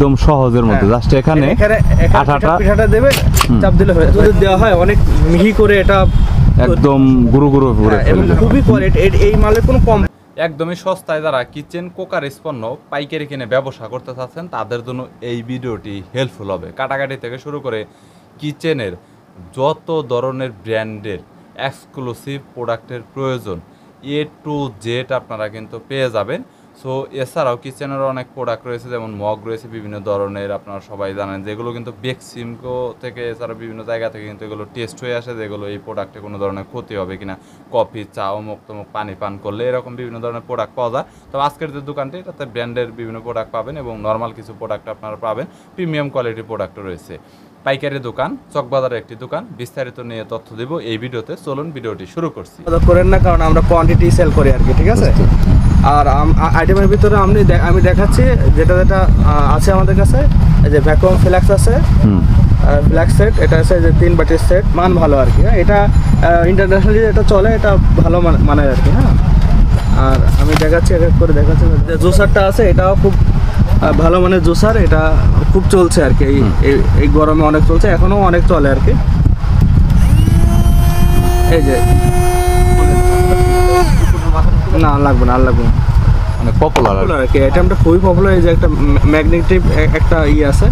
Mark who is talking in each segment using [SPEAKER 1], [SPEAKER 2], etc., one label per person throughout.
[SPEAKER 1] একদম সহজের মধ্যে জাস্ট এখানে
[SPEAKER 2] পিঠাটা দেবে, চাপ দিলে হয়ে যদি দেওয়া হয় অনেক মিহি করে এটা
[SPEAKER 1] একদম গুরু গুরু করে
[SPEAKER 2] এবং খুবই কোয়ালিটি এই মালের কোনো কম
[SPEAKER 3] একদমই সস্তায় যারা কিচেন কুকার পণ্য পাইকারি কিনে ব্যবসা করতে চাচ্ছেন তাদের জন্য এই ভিডিওটি হেল্পফুল হবে। কাটাকাটি থেকে শুরু করে কিচেনের যত ধরনের ব্র্যান্ডের এক্সক্লুসিভ প্রোডাক্টের প্রয়োজন A to Z আপনারা কিন্তু পেয়ে যাবেন। সো এছাড়াও কিচেনের অনেক প্রোডাক্ট রয়েছে, যেমন মগ রয়েছে বিভিন্ন ধরনের, আপনারা সবাই জানেন যেগুলো কিন্তু বেক্সিমকো থেকে এছাড়াও বিভিন্ন জায়গা থেকে কিন্তু এগুলো টেস্ট হয়ে আসে যেগুলো এই প্রোডাক্টে কোনো ধরনের ক্ষতি হবে কিনা, কফি চা অমুক তমুক পানি পান করলে এরকম বিভিন্ন ধরনের প্রোডাক্ট পাওয়া যায়। তো আজকের যে দোকানটি এটাতে ব্র্যান্ডের বিভিন্ন প্রোডাক্ট পাবেন এবং নর্মাল কিছু প্রোডাক্ট আপনারা পাবেন, প্রিমিয়াম কোয়ালিটির প্রোডাক্টও রয়েছে। পাইকারি দোকান, চকবাজারের একটি দোকান। বিস্তারিত নিয়ে তথ্য দেব এই ভিডিওতে, চলুন ভিডিওটি শুরু করছি।
[SPEAKER 2] করেন না কারণ আমরা কোয়ান্টিটি সেল করি আর কি, ঠিক আছে। আর আইটেমের ভিতরে আমি দেখাচ্ছি যেটা আছে আমাদের কাছে, এই যে ভ্যাকুয়াম ফ্ল্যাক্স আছে, ফ্ল্যাক্স সেট, এটা আছে যে 3 বাটির সেট, মান ভালো আর কি। এটা ইন্টারন্যাশনালি এটা চলে, এটা ভালো মানের আর কি। হ্যাঁ, আর আমি দেখাচ্ছি এক এক করে দেখাচ্ছি। যে জুসারটা আছে এটাও খুব ভালো মানের জুসার, এটা খুব চলছে আর কি, এই গরমে অনেক চলছে, এখনো অনেক চলে আর কি। এই যে না লাগবে না, আর লাগবে না,
[SPEAKER 1] অনেক পপুলার
[SPEAKER 2] আর কি। এটা আমরা খুবই পপুলার। এই যে একটা ম্যাগনেটিক একটা আছে,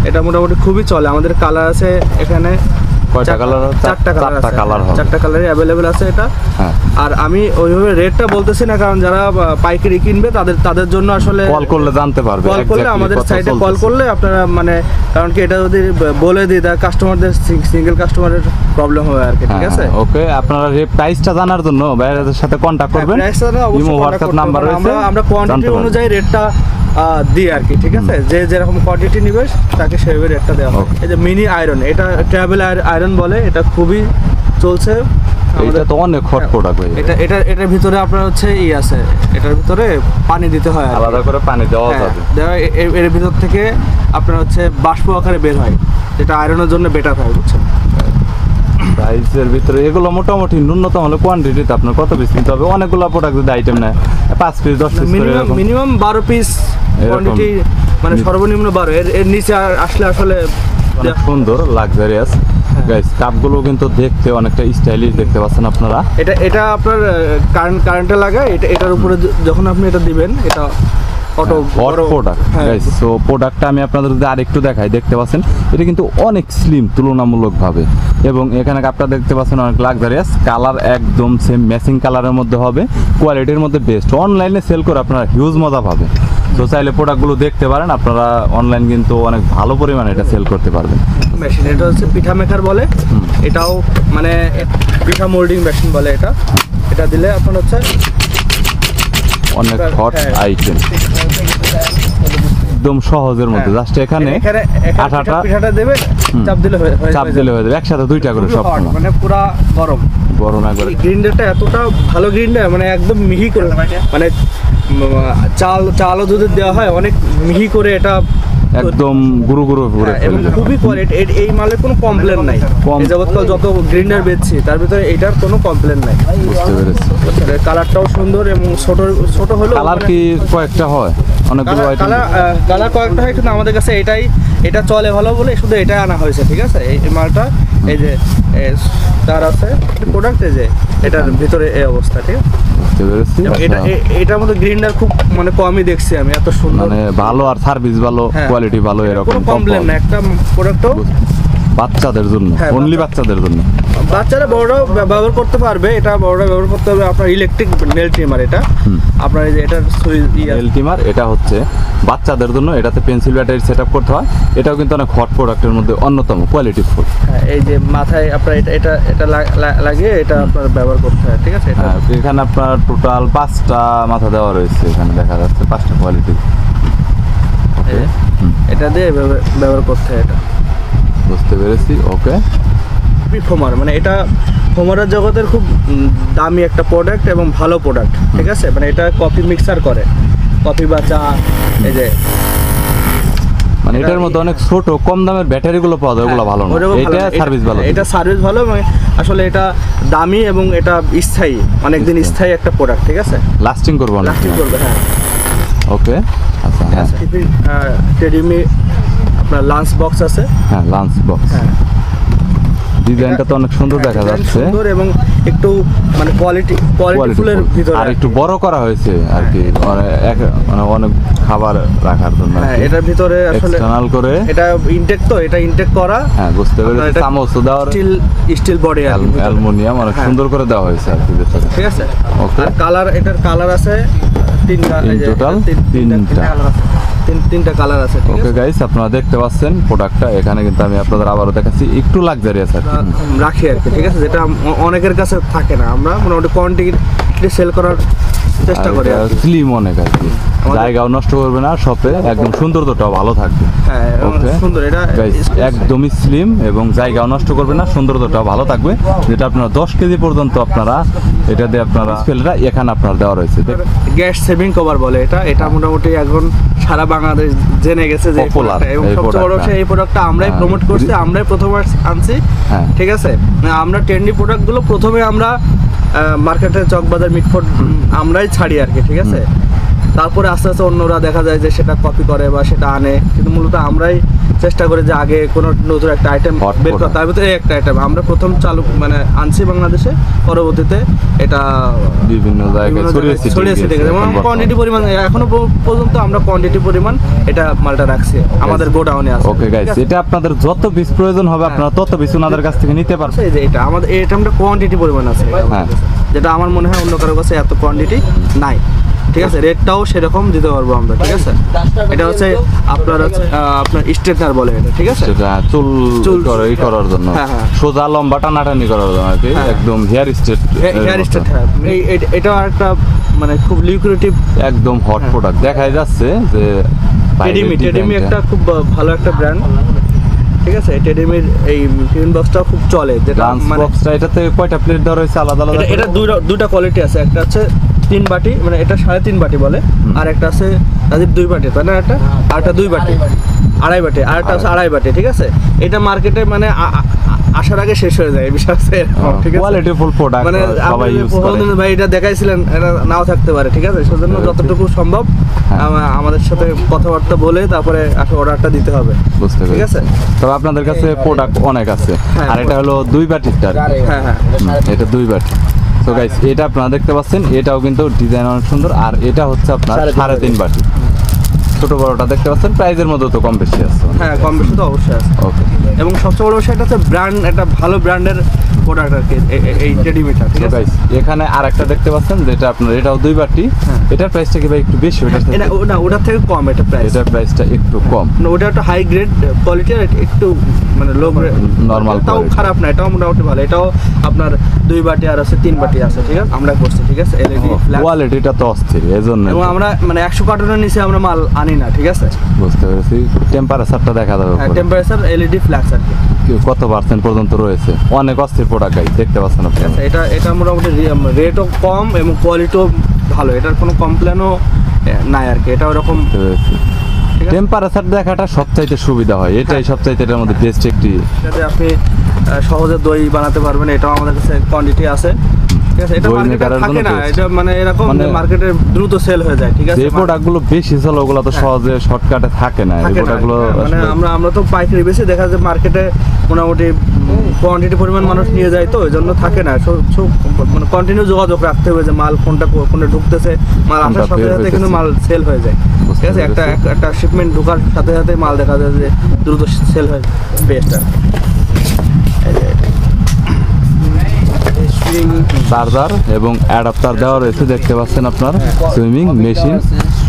[SPEAKER 2] এটা মোটামুটি খুবই চলে। আমাদের কালার আছে এখানে
[SPEAKER 1] কয়টা কালার? চারটা কালার,
[SPEAKER 2] চারটা কালারই অ্যাভেলেবেল আছে এটা। আর আমি ওইভাবে রেটটা বলতেছি না, কারণ যারা পাইকারি কিনবে তাদের জন্য আসলে
[SPEAKER 1] কল করলে জানতে পারবে,
[SPEAKER 2] কল করলে আমাদের সাইটে কল করলে আপনারা মানে, কারণ কি এটা যদি বলে দিই তার কাস্টমারদের সিঙ্গেল কাস্টমারের প্রবলেম হবে আর কি, ঠিক আছে।
[SPEAKER 1] ওকে, আপনারা এই প্রাইসটা জানার জন্য ভাইয়াদের সাথে কন্টাক্ট করবেন, ইমো হোয়াটসঅ্যাপ নাম্বার রয়েছে,
[SPEAKER 2] আমরা কোয়ান্টিটি অনুযায়ী রেটটা দিই আর কি, ঠিক আছে। যে যেরকম কোয়ান্টিটি নিবে তাকে সেভাবে রেটটা দেওয়া হয়। এই যে মিনি আয়রন, এটা ট্রাভেল আয়রন বলে, এটা খুবই চলছে।
[SPEAKER 1] এটা তো অনেক হট প্রোডাক্ট ভাই।
[SPEAKER 2] এটার ভিতরে আপনার হচ্ছে আছে, এটার ভিতরে পানি দিতে হয়,
[SPEAKER 1] আলাদা করে পানি দেওয়া যাবে।
[SPEAKER 2] এর ভিতর থেকে আপনার হচ্ছে বাষ্প আকারে বের হয়, যেটা আয়রনের জন্য বেটার হয়, বুঝছেন।
[SPEAKER 1] প্রাইসের ভিতরে এগুলো মোটামুটি ন্যূনতম হলে কোয়ান্টিটিতে আপনার কত পিস নিতে হবে? অনেকগুলো প্রোডাক্ট যদি আইটেম নেয় 5 piece 10 piece
[SPEAKER 2] minimum 12 piece quantity, মানে সর্বনিম্ন 12। এর নিচে আসলে আসলে
[SPEAKER 1] অনেক সুন্দর লাক্সারিয়াস গাইস। কাপগুলো কিন্তু দেখতে অনেকটা স্টাইলিশ দেখতে পাচ্ছেন আপনারা।
[SPEAKER 2] এটা আপনার কারেন্টে লাগায়, এটার উপরে যখন আপনি এটা দিবেন, এটা auto
[SPEAKER 1] hot product guys. So প্রোডাক্টটা আমি আপনাদের যদি আরেকটু দেখাই, দেখতে পাচ্ছেন এটা কিন্তু অনেক স্লিম তুলনামূলকভাবে, এবং এখানে কাপটা দেখতে পাচ্ছেন অনেক লাক্সারিয়াস। কালার একদম সেম ম্যাচিং কালারের মধ্যে হবে, কোয়ালিটির মধ্যে বেস্ট। অনলাইনে সেল করে আপনারা হিউজ মজা পাবেন। তো চাইলে প্রোডাক্টগুলো দেখতে পারেন আপনারা, অনলাইন কিন্তু অনেক ভালো পরিমাণে এটা সেল করতে পারবেন।
[SPEAKER 2] মেশিন এটা হচ্ছে পিঠা মেকার বলে, এটাও মানে পিঠা মোল্ডিং মেশিন বলে। এটা দিলে আপনার হচ্ছে
[SPEAKER 1] অনেক হট আইটেম, একদম সহজের মধ্যে জাস্ট এখানে
[SPEAKER 2] পিঠাটা দেবে, চাপ দিলে হয়ে
[SPEAKER 1] যাবে। একসাথে 2টা করে সব
[SPEAKER 2] মানে পুরা গরম একবারে। গ্রিন্ডারটা এতটা ভালো গ্রিন্ডার, মানে একদম মিহি করে, মানে চালও যদি দেওয়া হয় অনেক মিহি করে, এটা
[SPEAKER 1] একদম গুরু গুরু করে
[SPEAKER 2] এবং খুবই কোয়ালিটি। এই মালের কোনো কমপ্লেন নাই। এই যাবৎকাল যত গ্রিন্ডার বেচছি তার ভিতরে এটার কোনো কমপ্লেন নাই।
[SPEAKER 1] বুঝতে পেরেছি।
[SPEAKER 2] কালারটাও সুন্দর এবং ছোট হলো।
[SPEAKER 1] কালার কি কয়েকটা হয়? অনেকগুলো
[SPEAKER 2] কালার কয়েকটা হয়, কিন্তু আমাদের কাছে এটা চলে ভালো বলে শুধু এটাই আনা হয়েছে, ঠিক আছে। এই মালটা এই যে তার আছে প্রোডাক্ট, এই যে এটার ভিতরে এই অবস্থা, ঠিক আছে। এটার মধ্যে গ্রিন্ডার খুব মানে কমই দেখছি আমি, এত সুন্দর
[SPEAKER 1] মানে ভালো, আর সার্ভিস ভালো, কোয়ালিটি ভালো, এরকম
[SPEAKER 2] কোনো কমপ্লেন না। একটা প্রোডাক্টও
[SPEAKER 1] বাচ্চাদের জন্য, অনলি বাচ্চাদের জন্য,
[SPEAKER 2] বাচ্চারা বড়রাও ব্যবহার করতে পারবে। এটা বড়রা ব্যবহার করতে হবে। আপনার ইলেকট্রিক নেল ট্রিমার, এটা আপনার এই যে এটার
[SPEAKER 1] নেল ট্রিমার, এটা হচ্ছে বাচ্চাদের জন্য। এটাতে পেন্সিল ব্যাটারি সেটআপ করতে হয়। এটাও কিন্তু অনেক হট প্রোডাক্টের মধ্যে অন্যতম, কোয়ালিটি ফুল।
[SPEAKER 2] এই যে মাথায় আপনার এটা লাগিয়ে এটা আপনার ব্যবহার করতে হয়, ঠিক আছে।
[SPEAKER 1] এখানে আপনার টোটাল 5টা মাথা দেওয়া রয়েছে, এখানে দেখা যাচ্ছে 5টা কোয়ালিটি।
[SPEAKER 2] এটা দিয়ে ব্যবহার করতে হয়, এটা
[SPEAKER 1] বুঝতে পেরেছি। ওকে,
[SPEAKER 2] ফোমার মানে এটা ফোমারের জগতের খুব দামি একটা প্রোডাক্ট এবং ভালো প্রোডাক্ট, ঠিক আছে। মানে এটা কফি মিক্সার করে, কফি বা চা। এই যে
[SPEAKER 1] মানে এটার মধ্যে অনেক ছোট কম দামের ব্যাটারিগুলো পাওয়া যায়, ওগুলো ভালো না। এটা সার্ভিস ভালো,
[SPEAKER 2] এটা সার্ভিস ভালো, মানে আসলে এটা দামি এবং এটা স্থায়ী, অনেকদিন স্থায়ী একটা প্রোডাক্ট, ঠিক আছে।
[SPEAKER 1] লাস্টিং করবে,
[SPEAKER 2] লাস্টিং করবে। হ্যাঁ,
[SPEAKER 1] ওকে। আচ্ছা হ্যাঁ
[SPEAKER 2] টিফিন টেডিমি আপনার লাঞ্চ বক্স আছে।
[SPEAKER 1] হ্যাঁ লাঞ্চ বক্স,
[SPEAKER 2] হ্যাঁ
[SPEAKER 1] ডিজাইনটা তো অনেক সুন্দর দেখা
[SPEAKER 2] ডিজাইন
[SPEAKER 1] যাচ্ছে,
[SPEAKER 2] সুন্দর এবং একটু মানে কোয়ালিটি ফুলের ভিতরে
[SPEAKER 1] আর একটু বড় করা হয়েছে আর কি, মানে অনেক খাবার রাখার জন্য
[SPEAKER 2] হ্যাঁ এটার ভিতরে আসলে
[SPEAKER 1] এক্সটার্নাল করে
[SPEAKER 2] এটা ইনটেক, তো এটা ইনটেক করা।
[SPEAKER 1] হ্যাঁ বুঝতে
[SPEAKER 2] আপনার
[SPEAKER 1] পেরেছি,
[SPEAKER 2] এটা
[SPEAKER 1] চামচও দেওয়ার
[SPEAKER 2] স্টিল বডি আর কি ভিতরে।
[SPEAKER 1] অ্যালুমিনিয়াম অনেক
[SPEAKER 2] হ্যাঁ।
[SPEAKER 1] সুন্দর করে দেওয়া হয়েছে আর কি ভেতরে।
[SPEAKER 2] ঠিক আছে।
[SPEAKER 1] ওকে।
[SPEAKER 2] আর কালার, এটার কালার আছে তিনটা, এই যে
[SPEAKER 1] টোটাল
[SPEAKER 2] তিনটা কালার আছে, তিনটা কালার আছে। ঠিক
[SPEAKER 1] ওকে
[SPEAKER 2] আছে।
[SPEAKER 1] গাইস, আপনারা দেখতে পাচ্ছেন প্রোডাক্টটা এখানে, কিন্তু আমি আপনাদের আবারও দেখাচ্ছি একটু লাক্সারিয়াস আর কি।
[SPEAKER 2] রাখি আর কি। ঠিক আছে, যেটা অনেকের কাছে থাকে না, আমরা মোটামুটি কোয়ান্টিটি সেল করার চেষ্টা করি আর কি।
[SPEAKER 1] স্লিম অনেক আর কি, জায়গাও নষ্ট করবে না, শপে একদম সৌন্দর্যটাও ভালো থাকবে।
[SPEAKER 2] হ্যাঁ
[SPEAKER 1] ওকে
[SPEAKER 2] সুন্দর এটা
[SPEAKER 1] গাইস, একদমই স্লিম এবং জায়গাও নষ্ট করবে না, সৌন্দর্যটাও ভালো থাকবে। যেটা আপনারা 10 কেজি পর্যন্ত আপনারা এটা দিয়ে আপনারা স্পেলটা এখানে আপনার দেওয়া রয়েছে।
[SPEAKER 2] গ্যাস সেভিং কভার বলে এটা মোটামুটি এখন সারা বাংলাদেশ জেনে গেছে যে
[SPEAKER 1] Popular
[SPEAKER 2] এবং
[SPEAKER 1] এই
[SPEAKER 2] সবচেয়ে বড়
[SPEAKER 1] productটা।
[SPEAKER 2] হচ্ছে এই প্রোডাক্টটা আমরাই
[SPEAKER 1] হ্যাঁ।
[SPEAKER 2] প্রমোট করছি, আমরাই প্রথম আনছি।
[SPEAKER 1] হ্যাঁ।
[SPEAKER 2] ঠিক আছে, আমরা ট্রেন্ডি প্রোডাক্টগুলো প্রথমে আমরা মার্কেটে চকবাজার মিটফোর্ড আমরাই ছাড়ি আর কি। ঠিক আছে, তারপরে আস্তে আস্তে অন্যরা দেখা যায় যে সেটা কপি করে বা সেটা আনে, কিন্তু মূলত আমরাই চেষ্টা করি যে আগে কোনো নতুন একটা আইটেম
[SPEAKER 1] Hot
[SPEAKER 2] বের করা,
[SPEAKER 1] product।
[SPEAKER 2] তার ভিতরে একটা আইটেম আমরা প্রথম চালু মানে আনছি বাংলাদেশে, পরবর্তীতে এটা
[SPEAKER 1] বিভিন্ন জায়গায় ছড়িয়ে ছিটিয়ে গেছে। এখন
[SPEAKER 2] কোয়ান্টিটি পরিমাণ এখনো পর্যন্ত আমরা কোয়ান্টিটি পরিমাণ এটা মালটা রাখছি আমাদের গোডাউনে আছে।
[SPEAKER 1] ওকে গাইস,
[SPEAKER 2] ঠিক আছে?
[SPEAKER 1] এটা আপনাদের যত পিস প্রয়োজন হবে আপনারা তত পিস ওনাদের কাছ থেকে নিতে পারবেন।
[SPEAKER 2] এই যে এটা আমাদের এই আইটেমটা কোয়ান্টিটি পরিমাণ আছে,
[SPEAKER 1] হ্যাঁ।
[SPEAKER 2] যেটা আমার মনে হয় অন্য কারো কাছে এত কোয়ান্টিটি নাই। ঠিক আছে, রেটটাও সেরকম দিতে পারবো আমরা। ঠিক আছে, এটা হচ্ছে আপনার স্ট্রেটনার বলে এটা। ঠিক আছে,
[SPEAKER 1] সেটা চুল করে ই করার জন্য,
[SPEAKER 2] হ্যাঁ, হ্যাঁ।
[SPEAKER 1] সোজা লম্বা টানাটানি করার জন্য আর কি,
[SPEAKER 2] হ্যাঁ।
[SPEAKER 1] একদম হেয়ার স্ট্রেট।
[SPEAKER 2] Hair straight. এটা একটা মানে খুব লিকুইডিটিভ
[SPEAKER 1] একদম হট
[SPEAKER 2] হ্যাঁ।
[SPEAKER 1] প্রোডাক্ট, দেখাই যাচ্ছে যে
[SPEAKER 2] টেডিমি
[SPEAKER 1] design-টা।
[SPEAKER 2] একটা খুব ভালো একটা ব্র্যান্ড। ঠিক আছে, টেডিমির এই টিফিন বক্সটা খুব চলে, যেটা
[SPEAKER 1] লাঞ্চ
[SPEAKER 2] মানে
[SPEAKER 1] বক্সটা এটাতে কয়টা প্লেট দেওয়া রয়েছে আলাদা আলাদা?
[SPEAKER 2] এটা দুইটা কোয়ালিটি আছে, একটা হচ্ছে 3 বাটি, মানে এটা 3.5 বাটি বলে, আর একটা আছে তাদের 2 বাটি, তাই না? একটা আর একটা 2 বাটি, 2.5 বাটি, আর একটা আছে 2.5 বাটি। ঠিক আছে, এটা মার্কেটে মানে আসার আগে শেষ হয়ে যায়, বিশেষ করে এরকম। ঠিক আছে,
[SPEAKER 1] কোয়ালিটিফুল প্রোডাক্ট
[SPEAKER 2] মানে
[SPEAKER 1] সবাই ইউজ করে।
[SPEAKER 2] ভাই এটা দেখাইছিলেন, এটা নাও থাকতে পারে। ঠিক আছে, সেজন্য যতটুকু সম্ভব আমাদের সাথে কথাবার্তা বলে তারপরে অর্ডারটা দিতে হবে।
[SPEAKER 1] বুঝতে
[SPEAKER 2] ঠিক
[SPEAKER 1] পেরেছি।
[SPEAKER 2] আছে।
[SPEAKER 1] তবে আপনাদের কাছে প্রোডাক্ট অনেক আছে,
[SPEAKER 2] হ্যাঁ,
[SPEAKER 1] আর এটা হলো 2 বাটিরটা আর কি।
[SPEAKER 2] হ্যাঁ হ্যাঁ
[SPEAKER 1] এটা 2 বাটি। তো গাইস, এটা আপনারা দেখতে পাচ্ছেন, এটাও কিন্তু ডিজাইন অনেক সুন্দর, আর এটা হচ্ছে আপনার 3.5 বাটি। ছোট বড়টা দেখতে পাচ্ছেন, প্রাইজের মধ্যে তো কম বেশি আছে।
[SPEAKER 2] হ্যাঁ, কম বেশি তো অবশ্যই আছে।
[SPEAKER 1] ওকে।
[SPEAKER 2] এবং সবচেয়ে বড় বিষয় এটা হচ্ছে ব্র্যান্ড, একটা ভালো ব্র্যান্ডের প্রোডাক্ট আর কি এই টেডিমিটা। ঠিক
[SPEAKER 1] তো
[SPEAKER 2] আছে,
[SPEAKER 1] গাইস, এখানে আরেকটা দেখতে পাচ্ছেন যেটা আপনার, এটাও 2 বাটি।
[SPEAKER 2] হ্যাঁ।
[SPEAKER 1] এটার প্রাইসটা কি ভাই একটু বেশি?
[SPEAKER 2] ওটার থেকে কম এটা প্রাইস।
[SPEAKER 1] এটার প্রাইসটা একটু কম।
[SPEAKER 2] ওটা একটা হাই গ্রেড কোয়ালিটি, একটু মানে লো গ্রেড
[SPEAKER 1] Normal
[SPEAKER 2] তাও
[SPEAKER 1] quality।
[SPEAKER 2] খারাপ না, এটাও মোটামুটি ভালো। এটাও আপনার 2 বাটি আর আছে 3 বাটি আছে। ঠিক আছে, আমরা করছি। ঠিক আছে, এলইডি ফ্ল্যাশ,
[SPEAKER 1] কোয়ালিটিটা তো অস্থির, এজন্য
[SPEAKER 2] এবং আমরা মানে 100 কার্টনের নিচে আমরা মাল আনি না। ঠিক আছে,
[SPEAKER 1] বুঝতে পেরেছি। টেম্পারেচারটা দেখা যাবে উপরে।
[SPEAKER 2] টেম্পারেচার এলইডি ফ্ল্যাশ আর কি।
[SPEAKER 1] কত পার্সেন্ট পর্যন্ত রয়েছে, অনেক অস্থির প্রোডাক্ট গাইস, দেখতে পাচ্ছেন আপনারা।
[SPEAKER 2] আচ্ছা, এটা মোটামুটি রেটও কম এবং কোয়ালিটিও ভালো, এটার কোনো কমপ্লেনও নাই আর কি। এটা ওরকম
[SPEAKER 1] বুঝতে পেরেছি।
[SPEAKER 2] ঠিক আছে।
[SPEAKER 1] টেম্পারেচার দেখাটা সবচাইতে সুবিধা হয়, এটাই সবচাইতে এটার মধ্যে বেস্ট একটি।
[SPEAKER 2] যাতে আপনি সহজে দই বানাতে পারবেন, এটাও আমাদের কাছে কোয়ান্টিটি আছে। ঠিক আছে, এটা
[SPEAKER 1] দই
[SPEAKER 2] মার্কেটে
[SPEAKER 1] maker-এর
[SPEAKER 2] থাকে
[SPEAKER 1] জন্য
[SPEAKER 2] না,
[SPEAKER 1] best।
[SPEAKER 2] এটা মানে এরকম
[SPEAKER 1] মানে
[SPEAKER 2] মার্কেটে দ্রুত সেল হয়ে যায়। ঠিক আছে,
[SPEAKER 1] যে প্রোডাক্টগুলো বেশি চলে ওগুলো তো সহজে শর্টকাটে থাকে না, এই
[SPEAKER 2] থাকে না।
[SPEAKER 1] প্রোডাক্টগুলো
[SPEAKER 2] মানে
[SPEAKER 1] আসলে
[SPEAKER 2] আমরা তো পাইকারি বেশি, দেখা যায় মার্কেটে মোটামুটি কোয়ান্টিটি পরিমাণ মানুষ নিয়ে যায়, তো ওই জন্য থাকে না। মানে কন্টিনিউ যোগাযোগ রাখতে হবে যে মাল কোনটা ঢুকতেছে, মাল আসার
[SPEAKER 1] কোনটা
[SPEAKER 2] সাথে
[SPEAKER 1] বের
[SPEAKER 2] সাথে কিন্তু
[SPEAKER 1] হইতেছে।
[SPEAKER 2] মাল সেল হয়ে যায়।
[SPEAKER 1] বুঝতে
[SPEAKER 2] ঠিক আছে,
[SPEAKER 1] পেরেছি।
[SPEAKER 2] একটা শিপমেন্ট ঢোকার সাথে সাথে মাল দেখা যায় যে দ্রুত সেল হয়, বেস্ট আর কি।
[SPEAKER 1] চার্জার এবং অ্যাডাপ্টার দেওয়া রয়েছে, দেখতে পাচ্ছেন আপনার। সুইমিং মেশিন,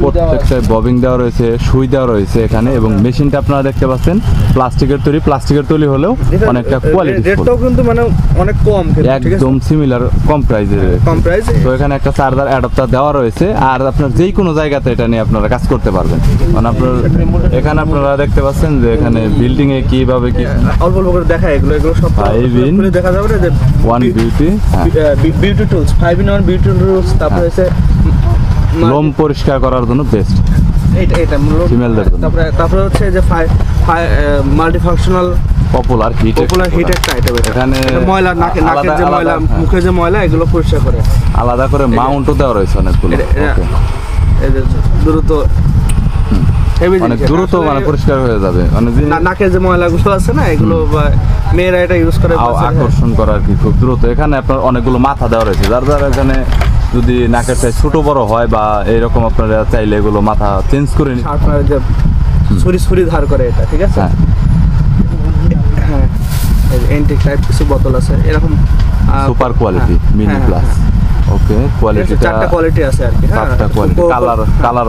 [SPEAKER 1] প্রত্যেকটা ববিং দেওয়া রয়েছে, সুই দেওয়া রয়েছে এখানে, এবং মেশিনটা আপনারা দেখতে পাচ্ছেন প্লাস্টিকের তৈরি হলেও অনেকটা কোয়ালিটি,
[SPEAKER 2] রেটটাও কিন্তু মানে অনেক কম, ঠিক আছে,
[SPEAKER 1] একদম সিমিলার, কম প্রাইসের।
[SPEAKER 2] কম প্রাইস।
[SPEAKER 1] তো এখানে একটা চার্জার অ্যাডাপ্টার দেওয়া রয়েছে, আর আপনার যেই কোনো জায়গাতে এটা নিয়ে আপনারা কাজ করতে পারবেন। মানে আপনার এখানে আপনারা দেখতে পাচ্ছেন যে এখানে বিল্ডিং এ কিভাবে কি
[SPEAKER 2] অল্প অল্প করে দেখা, এগুলো সব খুলে দেখা যাবে না যে
[SPEAKER 1] one beauty,
[SPEAKER 2] beauty tools 5-in-1 beauty tools. তারপরে হচ্ছে
[SPEAKER 1] লোম পরিষ্কার করার জন্য বেস্ট,
[SPEAKER 2] এটা
[SPEAKER 1] ফিমেলদের জন্য।
[SPEAKER 2] তারপরে হচ্ছে যে মাল্টি ফাংশনাল
[SPEAKER 1] পপুলার হিট
[SPEAKER 2] একটা আইটেম।
[SPEAKER 1] এখানে
[SPEAKER 2] ময়লা নাকের যে ময়লা, মুখে যে ময়লা, এগুলো পরিষ্কার করে।
[SPEAKER 1] আলাদা করে মাউন্টও দেওয়া রয়েছে অনেকগুলো।
[SPEAKER 2] এই যে দ্রুত হেভি
[SPEAKER 1] অনেক দ্রুত মানে পরিষ্কার হয়ে যাবে মানে
[SPEAKER 2] নাকের যে ময়লাগুলো আছে না এগুলো মেয়েরা এটা ইউজ করে
[SPEAKER 1] আকর্ষণ করা আর কি খুব দ্রুত। এখানে আপনার অনেকগুলো মাথা দেওয়া রয়েছে, যার দ্বারা এখানে যদি নাকের সাইজ ছোট বড় হয় বা এরকম আপনারা চাইলে এগুলো মাথা চেঞ্জ করে
[SPEAKER 2] আপনার যে ছুরি ধার করে এটা, ঠিক আছে। হ্যাঁ এন্টিক টাইপ কিছু বোতল আছে এরকম
[SPEAKER 1] সুপার কোয়ালিটি মিনি প্লাস। ওকে, কোয়ালিটিটা
[SPEAKER 2] চারটা কোয়ালিটি আছে আর কি। হ্যাঁ,
[SPEAKER 1] চারটা কোয়ালিটি, কালার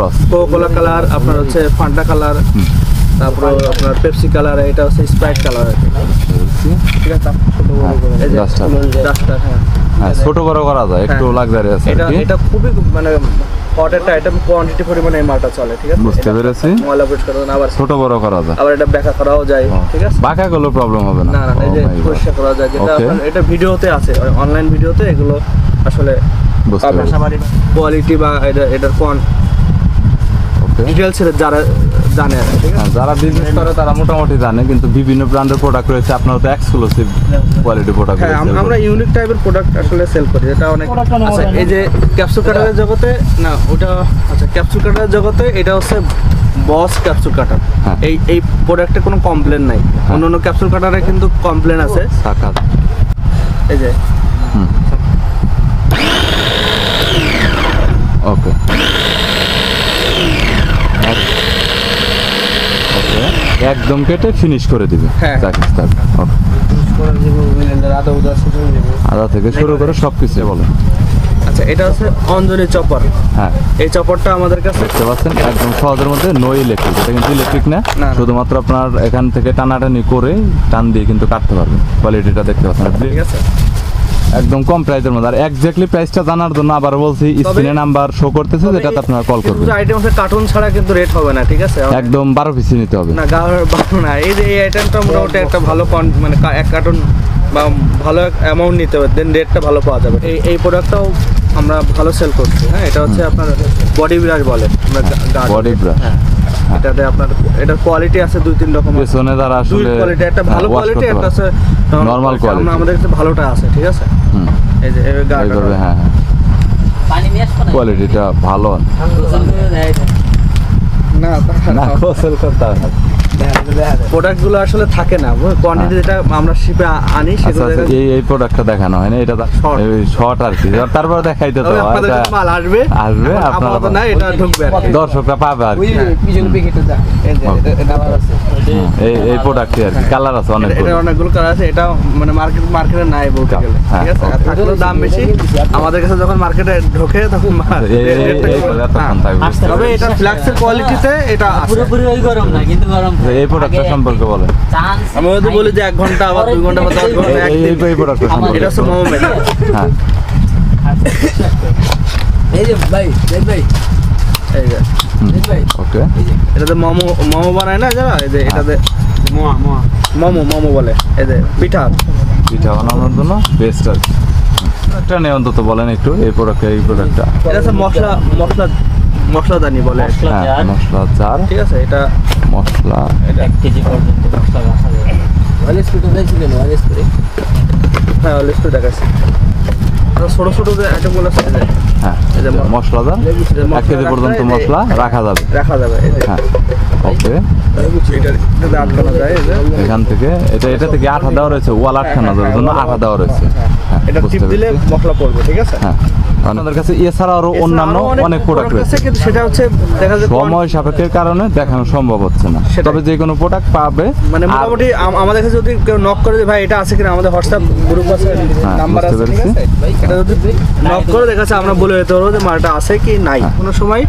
[SPEAKER 1] আছে
[SPEAKER 2] কোকা কালার, আপনার হচ্ছে ফান্টা কালার, তারপর আপনার পেপসি কালার, এটা হচ্ছে স্প্রাইট কালার আর কি। ঠিক আছে, ছোট বড় করে এই যে ডাস্টার।
[SPEAKER 1] হ্যাঁ, ছোট বড় করা যায়, একটু লাক্সারি আছে আর কি।
[SPEAKER 2] এটা খুবই মানে হট একটা আইটেম, কোয়ান্টিটি পরিমাণে এই মালটা চলে, ঠিক আছে।
[SPEAKER 1] বুঝতে পেরেছি।
[SPEAKER 2] ময়লা পরিষ্কার করা আবার
[SPEAKER 1] ছোট বড় করা যায়,
[SPEAKER 2] আবার এটা ব্যাকা করাও যায়, ঠিক আছে।
[SPEAKER 1] বাঁকা গুলো প্রবলেম হবে না।
[SPEAKER 2] না এই যে পরিষ্কার করা যায়, যেটা এটা ভিডিওতে আছে, অনলাইন ভিডিওতে এগুলো আসলে কোয়ালিটি বা এটার ডিটেইলস যারা জানে, ঠিক আছে।
[SPEAKER 1] যারা বিজনেস করে তারা মোটামুটি জানে, কিন্তু বিভিন্ন ব্র্যান্ডের প্রোডাক্ট রয়েছে, আপনারা তো এক্সক্লুসিভ কোয়ালিটি প্রোডাক্ট।
[SPEAKER 2] হ্যাঁ, আমরা ইউনিক টাইপের প্রোডাক্ট আসলে সেল করি, এটা অনেক আছে। এই যে ক্যাপসুল কাটারের জগতে না, ওটা আচ্ছা ক্যাপসুল কাটারের জগতে এটা হচ্ছে বস ক্যাপসুল কাটার। এই প্রোডাক্টে কোনো কমপ্লেন নাই। অন্য ক্যাপসুল কাটারে কিন্তু কমপ্লেন আছে। এই যে
[SPEAKER 1] ওকে একদম কেটে ফিনিশ করে দিবে।
[SPEAKER 2] হ্যাঁ,
[SPEAKER 1] আদা থেকে শুরু করে সবকিছু বলে।
[SPEAKER 2] আচ্ছা, এটা হচ্ছে অঞ্জলি চপার।
[SPEAKER 1] হ্যাঁ,
[SPEAKER 2] এই চপারটা আমাদের কাছে
[SPEAKER 1] দেখতে পাচ্ছেন একদম সহজের মধ্যে, নো ইলেকট্রিক। এটা কিন্তু ইলেকট্রিক না, শুধুমাত্র আপনার এখান থেকে টানাটানি করে টান দিয়ে কিন্তু কাটতে পারবেন। কোয়ালিটিটা দেখতে পাচ্ছেন,
[SPEAKER 2] ঠিক আছে,
[SPEAKER 1] একদম কম প্রাইসের মধ্যে। আর এক্স্যাক্টলি প্রাইসটা জানার জন্য আবার বলছি, স্ক্রিনে নাম্বার শো করতেছে, যেটাতে আপনারা কল করবেন।
[SPEAKER 2] কিছু আইটেম আছে কার্টুন ছাড়া কিন্তু রেট হবে না, ঠিক আছে।
[SPEAKER 1] একদম 12 পিস নিতে হবে
[SPEAKER 2] না, 12 না। এই যে এই আইটেমটা মোটামুটি একটা ভালো মানে এক কার্টুন বা ভালো অ্যামাউন্ট নিতে হবে, দেন রেটটা ভালো পাওয়া যাবে। এই প্রোডাক্টটাও আমরা ভালো সেল করছি। হ্যাঁ, এটা হচ্ছে আপনার বডি ব্রাশ বলে,
[SPEAKER 1] বডি ব্রাশ।
[SPEAKER 2] এটাতে আপনার এটার কোয়ালিটি আছে 2-3 রকম।
[SPEAKER 1] পেছনে যারা আসলে
[SPEAKER 2] কোয়ালিটি, একটা ভালো কোয়ালিটি, একটা আছে
[SPEAKER 1] নরমাল কোয়ালিটি।
[SPEAKER 2] আমাদের কাছে ভালোটা আছে, ঠিক আছে। এই যে
[SPEAKER 1] হ্যাঁ, কোয়ালিটিটা ভালো
[SPEAKER 2] না,
[SPEAKER 1] সেল করতে হবে।
[SPEAKER 2] প্রোডাক্টগুলো আসলে থাকে না, কোয়ান্টিটি যেটা আমরা শিপে আনি সেগুলো।
[SPEAKER 1] এই প্রোডাক্টটা দেখানো হয় না, এটা শর্ট আর কি। তারপর দেখাইতে তো
[SPEAKER 2] মাল আসবে আপনারা না, এটা ঢুকবে
[SPEAKER 1] দর্শকরা পাবে আর কি। এই প্রোডাক্টটি আর কি, কালার আছে
[SPEAKER 2] অনেকগুলো কালার আছে। এটা মানে মার্কেটে নাই বলতে গেলে, ঠিক আছে। আর থাকলেও দাম বেশি, আমাদের কাছে যখন মার্কেটে ঢোকে তখন তবে এটা ফ্ল্যাক্সের কোয়ালিটিতে এটা পুরোপুরি গরম না, কিন্তু গরম।
[SPEAKER 1] এই প্রোডাক্টটা সম্পর্কে বলেন।
[SPEAKER 2] আমি যদি বলি যে 1 ঘন্টা আবার 2 ঘন্টা বা 10 ঘন্টা,
[SPEAKER 1] এই প্রোডাক্টটা সম্পর্কে
[SPEAKER 2] এটা হচ্ছে মোমো মেকার।
[SPEAKER 1] হ্যাঁ,
[SPEAKER 2] এই যে ভাই এই যে
[SPEAKER 1] ওকে,
[SPEAKER 2] এটাতে মোমো বানায় না যারা, এই যে এটাতে মোমো বলে। এই যে পিঠা
[SPEAKER 1] বানানোর জন্য বেস্ট আর কি। একটা নেই অন্তত বলেন একটু এই প্রোডাক্টটা।
[SPEAKER 2] এটা হচ্ছে মশলাদানি বলে।
[SPEAKER 1] হ্যাঁ, মশলা জার,
[SPEAKER 2] ঠিক আছে। এটা
[SPEAKER 1] মশলা
[SPEAKER 2] 1 কেজি পর্যন্ত মশলা রাখা যাবে। হ্যাঁ, অলিভ স্প্রে দেখাচ্ছি। ছোট যে আইটেমগুলো আছে,
[SPEAKER 1] হ্যাঁ, মশলা জার 1 কেজি পর্যন্ত মশলা রাখা যাবে। হ্যাঁ, ওকে।
[SPEAKER 2] আটকানো যায়
[SPEAKER 1] এখান থেকে, এটা থেকে আঠা দেওয়া রয়েছে, ওয়াল আটকানোর জন্য আঠা দেওয়া রয়েছে।
[SPEAKER 2] এটা টিপ দিলে মশলা পড়বে, ঠিক আছে।
[SPEAKER 1] হ্যাঁ, আমাদের কাছে এছাড়া আরো অন্যান্য অনেক প্রোডাক্ট রয়েছে,
[SPEAKER 2] কিন্তু সেটা হচ্ছে দেখা যায়
[SPEAKER 1] সময় সাপেক্ষের কারণে দেখানো সম্ভব হচ্ছে না। তবে যে কোনো প্রোডাক্ট পাবে,
[SPEAKER 2] মানে মোটামুটি আমাদের কাছে যদি কেউ নক করে যে ভাই এটা আছে কিনা, আমাদের হোয়াটসঅ্যাপ গ্রুপ আছে, নাম্বার আছে, ঠিক আছে। এটা যদি নক করে দেখাচ্ছে, আমরা বলে দিতে পারবো যে মালটা আছে কি নাই। কোনো সময়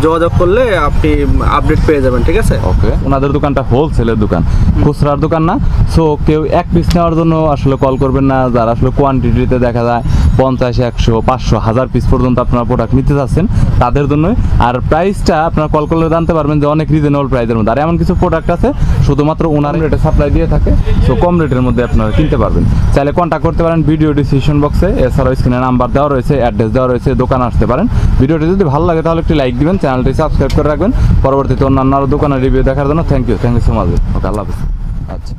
[SPEAKER 2] যোগাযোগ করলে আপনি আপডেট পেয়ে যাবেন, ঠিক আছে।
[SPEAKER 1] ওকে, ওনাদের দোকানটা হোলসেলের দোকান, খুচরার দোকান না। সো কেউ 1 পিস নেওয়ার জন্য আসলে কল করবেন না, যারা আসলে কোয়ান্টিটিতে দেখা যায় 50, 100, 500, 1000 পিস পর্যন্ত আপনারা প্রোডাক্ট নিতে যাচ্ছেন, তাদের জন্যই। আর প্রাইসটা আপনারা কল করলে জানতে পারবেন যে অনেক রিজনেবল প্রাইসের মধ্যে। আর এমন কিছু প্রোডাক্ট আছে শুধুমাত্র ওনার রেটে সাপ্লাই দিয়ে থাকে, সো কম রেটের মধ্যে আপনারা কিনতে পারবেন। চাইলে কন্ট্যাক্ট করতে পারেন ভিডিও ডিসক্রিপশন বক্সে, এছাড়াও স্ক্রিনে নাম্বার দেওয়া রয়েছে, অ্যাড্রেস দেওয়া রয়েছে, দোকানে আসতে পারেন। ভিডিওটি যদি ভালো লাগে তাহলে একটি লাইক দিবেন, চ্যানেলটি সাবস্ক্রাইব করে রাখবেন। পরবর্তীতে অন্যান্য আরও দোকানের রিভিউ দেখার জন্য থ্যাংক ইউ সো মাচ। ওকে, আল্লাহ হাফেজ। আচ্ছা।